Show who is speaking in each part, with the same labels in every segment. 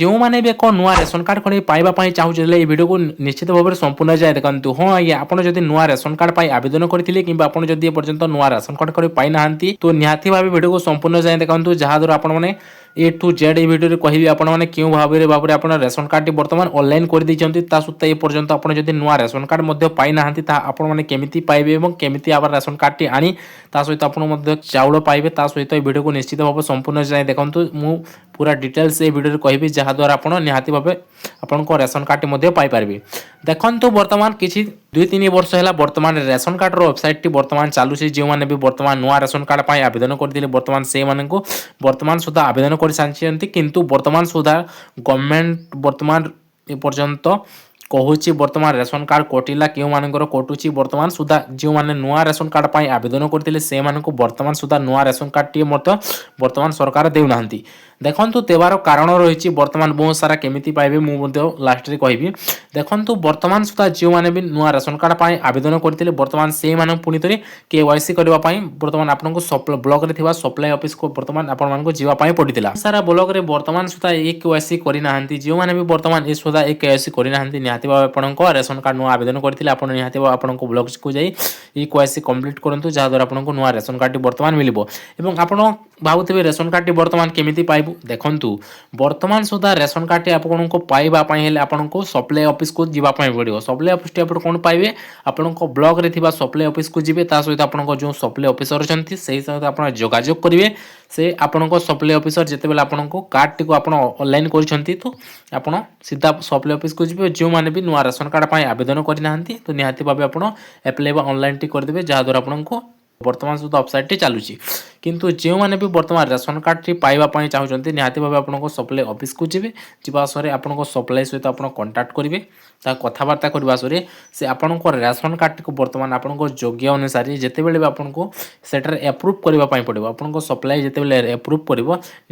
Speaker 1: जो मैंने भी एक नुआ रेशन कार्ड खंडे पाइबापी चाहूले ये भिडियो को निश्चित भाव में संपूर्ण जाए देखते हाँ आज्ञा आपड़ जब नुआ रेशन कार्ड आवेदन करते कि आपड़ पर्यटन नुआ रेशन कार्ड खंडे पाई ना तो निहाती भाव भिडियो को संपूर्ण जाए देखते जहाद्वारा आपने ए टू जेड ये भिडियो कहबी आपने क्यों भाव में आप रेशन कार्ड बर्तमान ऑनलाइन कर सत्ता ये पर्यटन आप नुआ रेशन कार्ड पाई ना आपने केमी पाइबे और केमी आबार रेशन कार्ड टी आनी सहित आप चाउल पाइबे सहित ये भिडियो को निश्चित भाव संपूर्ण जाए देखते मु पूरा डिटेल्स ये भिडियो कहबी जहाद्वारा आप निहाती भाव आपण रेशन कार्ड पाइपर देखो बर्तमान किसी 2-3 वर्ष है बर्तमान रेशन कार्ड वेबसाइट टी बर्तमान चलुची जो मैंने भी बर्तमान नुआ रेशन कार्ड आवेदन करते बर्तमान से बर्तमान सुधा आवेदन कर सारी किंतु बर्तमान सुधा गवर्नमेंट बर्तमान ए पर्यंत कहूँ बर्तमान रेशन कार्ड कटिला क्यों मानकर कटुची बर्तमान सुधा जो मैंने नुआ रेशन कार्ड आवेदन करते से बर्तमान सुधा नुआ रेशन कार्ड टी बर्तमान सरकार देना देखु देवार कारण रही बर्तमान बहुत सारा केमी पाइबे मुझे लास्ट रे कहबी देखु बर्तमान सुधा जो मैंने भी नुआ रेशन कार्ड आवेदन करते बर्तमान से पुणी थे KYC करने बर्तमान आपको ब्लॉक रे थिबा सप्लाई ऑफिस को बर्तमान आपको जावाई पड़ता सारा ब्लॉक रे बर्तमान सुधा एक KYC करना जो मैंने भी बर्तमान ए सुधा एक KYC करना निहाती भाव आपको रेशन कार्ड नुआ आवेदन करते आपको निहाती भाव आपको ब्लॉक को जाई ई KYC कंप्लीट करूँ जहाद्वारा आपको नुआ रेशन कार्ड बर्तमान मिल आप भावुवे रेशन कार्ड बर्तमान केमी पाइबू देखु बर्तमान सुधा रेशन कार्ड आपको पाइबापी आपको सप्लाई ऑफिस को जावाई पड़ो सप्लाई ऑफिस टी आप कौन पाइबे आपको ब्लॉक रे थिबा सप्लाई ऑफिस को जी सहित आपको जो सप्लाई ऑफिसर अच्छी से सहित आप जोगाजोग करेंगे से आपको सप्लाई ऑफिसर जिते आपको कार्ड टी आप ऑनलाइन कर तो आप सीधा सप्लाई ऑफिस को जी जो मैंने भी नुआ रेशन कार्ड आवेदन करना तो निहाती भाव आप एप्लाई ऑनलाइन टी करदे जहाद्वारा आपको बर्तमान सुधा वेबसाइट टी चलुची किंतु जो मैंने भी बर्तमान रेशन कार्ड टी पाइबापी चाहते निहाती भाव आपको सप्लाई ऑफिस को जी जावासरे आपको सप्लाई सहित आप कंटाक्ट करेंगे कथबार्ता करने सरे से आपको रेशन कार्ड को बर्तमान आपको योग्य अनुसार जिते भी आपको सेटार एप्रुव करने पड़ो आपको सप्लाई जिते एप्रुव कर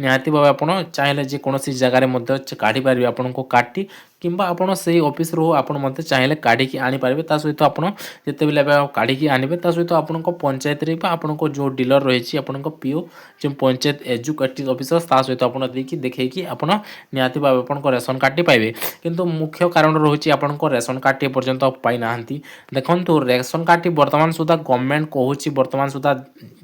Speaker 1: निहाती भाव आप चाहिए जेकोसी जगार काढ़ी पारे आपको कार्ड टी किंबा आपड़ से ऑफिस रू आप चाहिए काढ़ी आनीपारे सहित आप जिते काढ़ी आनबे सहित आपको पंचायत रे आपको जो डीलर रही आपको पीओ जो पंचायत एजुकेटिव ऑफिसर सहित आप देखिए आप निहाती भाव आपको रेशन कार्ड टी पाइबे किंतु मुख्य कारण रोचे आपको रेशन कार्ड टी पर्यंत पाई ना देखो रेशन कार्ड टी बर्तमान सुधा गवर्नमेंट कहूँ बर्तमान सुधा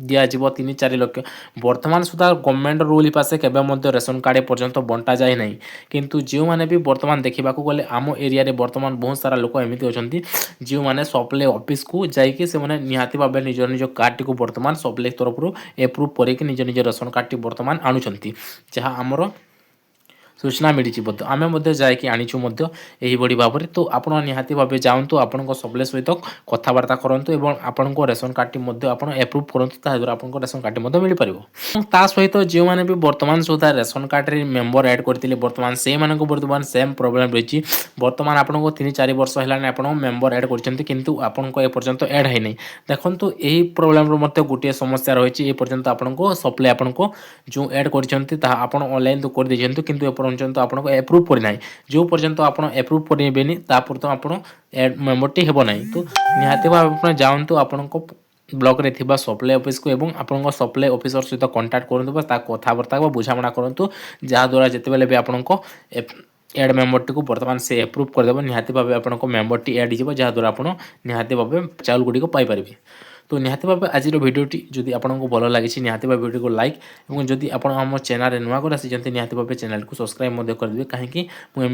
Speaker 1: दिज्व 3-4 लाख बर्तमान सुधा गवर्नमेंट रूल पासे केवे रेशन कार्ड पर्यंत बंटा जाए ना किंतु जो मैंने भी बर्तमान देखा गले आम एरिया रे बर्तमान बहुत सारा लोक एमती अच्छा जो मैंने सप्लाई ऑफिस को जाइए से निहाती भाव निज निज कार्ड टी बर्तमान सप्लाई तरफ एप्रुव करके निज निज रेशन कार्ड टी बर्तमान आणुंट जहाँ आमर सूचना मिली आम जाकि आनीचु यही भाव में तो आप निहाती भाव जातु आपको सप्लाई सहित कथबार्ता करूँ आपको रेशन कार्ड टी आप एप्रुव करूँ ताद्वारा आपको रेशन कार्ड टी मिल पार सहित जो मैंने भी बर्तमान सुधा रेशन कार्ड रे मेंबर ऐड करते बर्तमान से बर्तमान सेम प्रोब्लेम रही बर्तमान आपको 3-4 वर्ष है आप मेंबर ऐड कर आपको एपर्यंत ऐड है नहीं देखो यही प्रोब्लेम गोटे समस्या रही एपर्यंत आपको सप्लाई आपको जो ऐड कर ऑनलाइन तो कर दे किंतु पर्यंत आपको एप्रुव करना जो पर्यंत आप एप्रुव करेंगे तापर आप मेंबर टी हेब ना तो निहाती भाव आप जातु आपको ब्लॉक रे थिबा सप्लाई ऑफिस को एवं आपको सप्लाई ऑफिसर सहित कंटाक्ट करूँ कथबार्ता बुझाणा करूँ जहाद्वारा जिते भी आपको एड मेंबर टी को बर्तमान से एप्रुव करदेव निहाती भाव आपको मेंबर टी एड हो जहाद्वारा आप निहाती भाव चाउल गुड़ी पाइपर तो निहाती भाव आज भिडियोटी जदि आपको भल लगी निहाती भाव भिडियो को लाइक और जदि आप चैनल नुआ कर आसी निहाती भाव चैनल को सब्सक्राइब करेंगे कहीं